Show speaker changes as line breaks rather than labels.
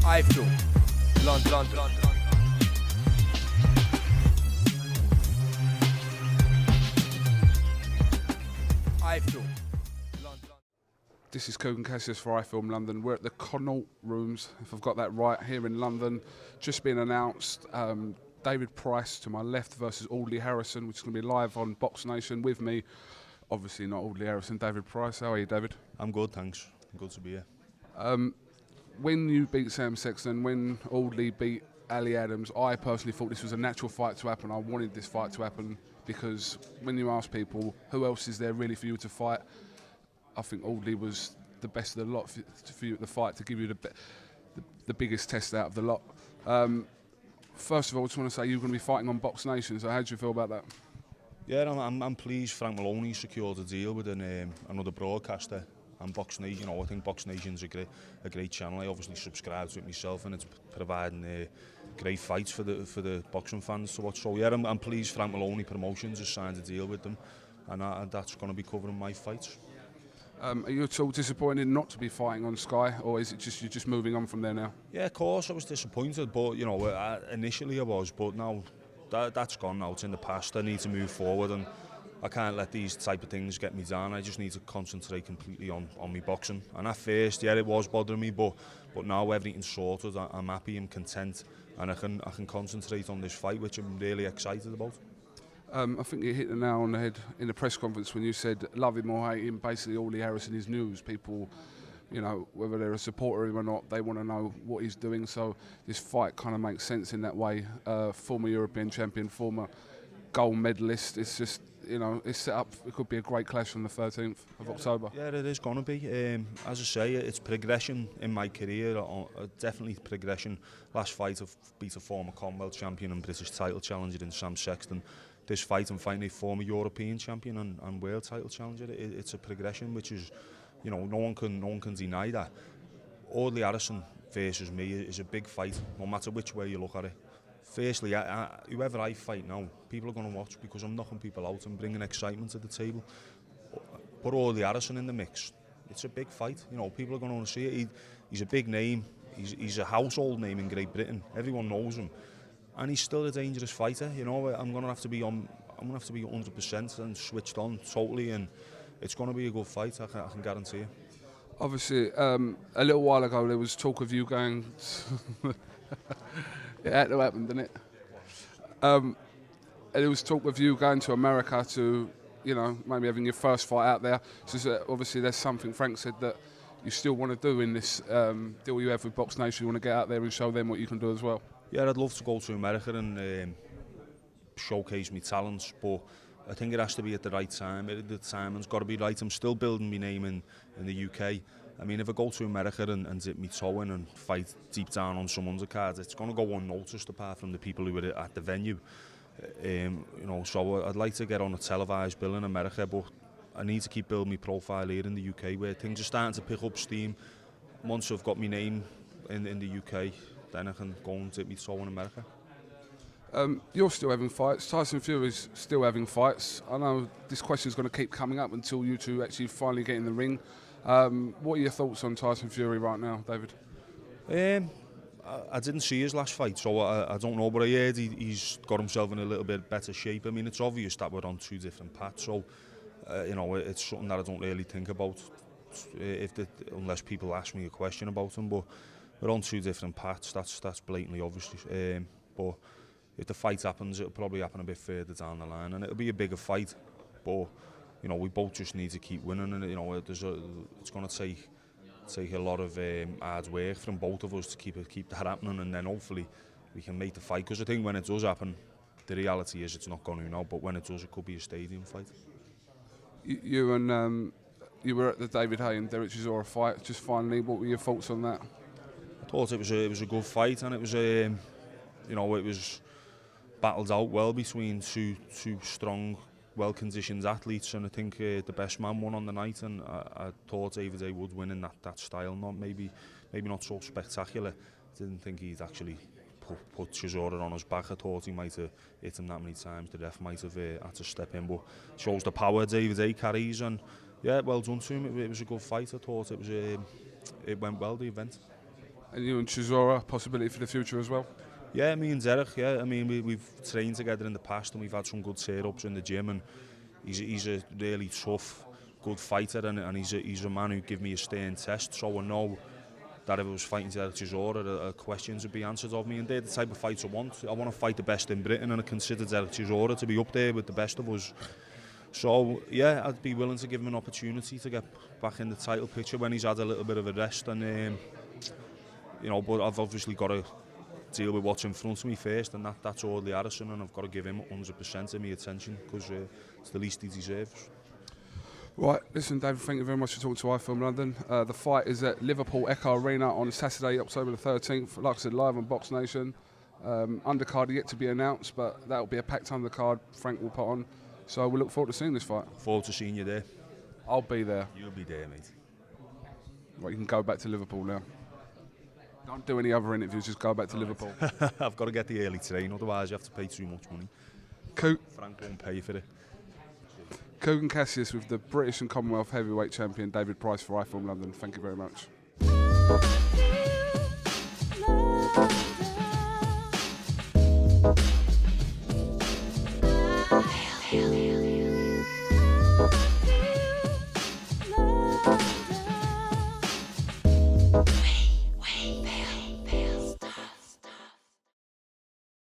iFILM, London. iFILM, London.
This is Kugan Cassius for iFILM London. We're at the Connaught Rooms, if I've got that right, here in London. Just been announced, David Price to my left versus Audley Harrison, which is going to be live on Box Nation with me. Obviously not Audley Harrison, David Price. How are you, David?
I'm good, thanks. Good to be here.
When you beat Sam Sexton, when Audley beat Ali Adams, I personally thought this was a natural fight to happen. I wanted this fight to happen because when you ask people, who else is there really for you to fight? I think Audley was the best of the lot for you at the fight to give you the biggest test out of the lot. First of all, I just want to say you're going to be fighting on Box Nation, so how do you feel about that?
Yeah, I'm pleased Frank Maloney secured a deal with another broadcaster and Box Nation. I think Box Nation's a great channel. I obviously subscribe to it myself, and it's providing great fights for the boxing fans to watch. So yeah, I'm pleased Frank Maloney Promotions has signed a deal with them, and that's going to be covering my fights.
Are you at all disappointed not to be fighting on Sky, or is it just you're just moving on from there now?
Yeah, of course I was disappointed, but initially I was, but now that's gone now. It's in the past. I need to move forward, and I can't let these type of things get me down. I just need to concentrate completely on my boxing. And at first, yeah, it was bothering me, but now everything's sorted. I'm happy, I'm content, and I can concentrate on this fight, which I'm really excited about.
I think you hit the nail on the head in the press conference when you said, love him or hate him, basically Audley Harrison is news. People, you know, whether they're a supporter of him or not, they want to know what he's doing. So this fight kind of makes sense in that way. Former European champion, former gold medalist. It's just, you know, it's set up. It could be a great clash on the 13th of October.
Yeah, it is going to be. As I say, it's progression in my career. Definitely progression. Last fight, I've beat a former Commonwealth champion and British title challenger in Sam Sexton. This fight, I'm fighting a former European champion and world title challenger. It's a progression, which is, you know, no one can deny that. Audley Harrison versus me is a big fight, no matter which way you look at it. Firstly, whoever I fight now, people are going to watch because I'm knocking people out and bringing excitement to the table. Put Audley Harrison in the mix. It's a big fight. You know, people are going to want to see it. He's a big name. He's a household name in Great Britain. Everyone knows him. And he's still a dangerous fighter. You know, I'm going to have to be 100% and switched on totally, and it's going to be a good fight. I can guarantee you.
Obviously, a little while ago there was talk of you going. It had to happen, didn't it? And there was talk of you going to America to, you know, maybe having your first fight out there. So obviously, there's something Frank said that you still want to do in this deal you have with Box Nation. You want to get out there and show them what you can do as well.
Yeah, I'd love to go to America and showcase my talents, but I think it has to be at the right time. The timing's got to be right. I'm still building my name in the UK. I mean, if I go to America and dip my toe in and fight deep down on some undercards, it's going to go unnoticed apart from the people who are at the venue. You know, so I'd like to get on a televised bill in America, but I need to keep building my profile here in the UK, where things are starting to pick up steam. Once I've got my name in the UK, then I can go and dip my toe in America.
You're still having fights. Tyson Fury's still having fights. I know this question's going to keep coming up until you two actually finally get in the ring. What are your thoughts on Tyson Fury right now, David?
I didn't see his last fight, so I don't know, but I heard he's got himself in a little bit better shape. I mean, it's obvious that we're on two different paths, so you know, it's something that I don't really think about unless people ask me a question about him. But we're on two different paths. That's blatantly obvious. But if the fight happens, it'll probably happen a bit further down the line, and it'll be a bigger fight. But you know, we both just need to keep winning, and you know, it's going to take a lot of hard work from both of us to keep that happening, and then hopefully we can make the fight. Because I think when it does happen, the reality is it's not going to now. But when it does, it could be a stadium fight.
You were at the David Haye and Derek Chisora fight. Just finally, what were your thoughts on that?
I thought it was a good fight, and it was you know, it was battled out well between two strong, well-conditioned athletes, and I think the best man won on the night, and I thought David Haye would win in that style. Maybe not so spectacular. Didn't think he'd actually put Chisora on his back. I thought he might have hit him that many times. The ref might have had to step in, but shows the power David Haye carries, and yeah, well done to him. It was a good fight. I thought it went well, the event.
And you and Chisora, possibility for the future as well?
Yeah, me and Derek, yeah. I mean, we've trained together in the past and we've had some good setups in the gym, and he's a really tough, good fighter, and he's a man who give me a stern test, so I know that if I was fighting Derek Chisora, questions would be answered of me, and they're the type of fights I want. I want to fight the best in Britain, and I consider Derek Chisora to be up there with the best of us. So yeah, I'd be willing to give him an opportunity to get back in the title picture when he's had a little bit of a rest, and you know, but I've obviously got to deal with what's in front of me first, and that's Audley Harrison, and I've got to give him 100% of my attention, because it's the least he deserves.
Right, listen, David, thank you very much for talking to iFILM London. The fight is at Liverpool Echo Arena on Saturday, October the 13th. Like I said, live on Box Nation. Undercard yet to be announced, but that'll be a packed undercard Frank will put on. So we look forward to seeing this fight.
Forward to seeing you there.
I'll be there.
You'll be there, mate.
Right, you can go back to Liverpool now. Don't do any other interviews, just go back to Liverpool.
I've got to get the early train, otherwise you have to pay too much money. Frank won't pay for it.
Kugan Cassius with the British and Commonwealth heavyweight champion David Price for iFILM London. Thank you very much.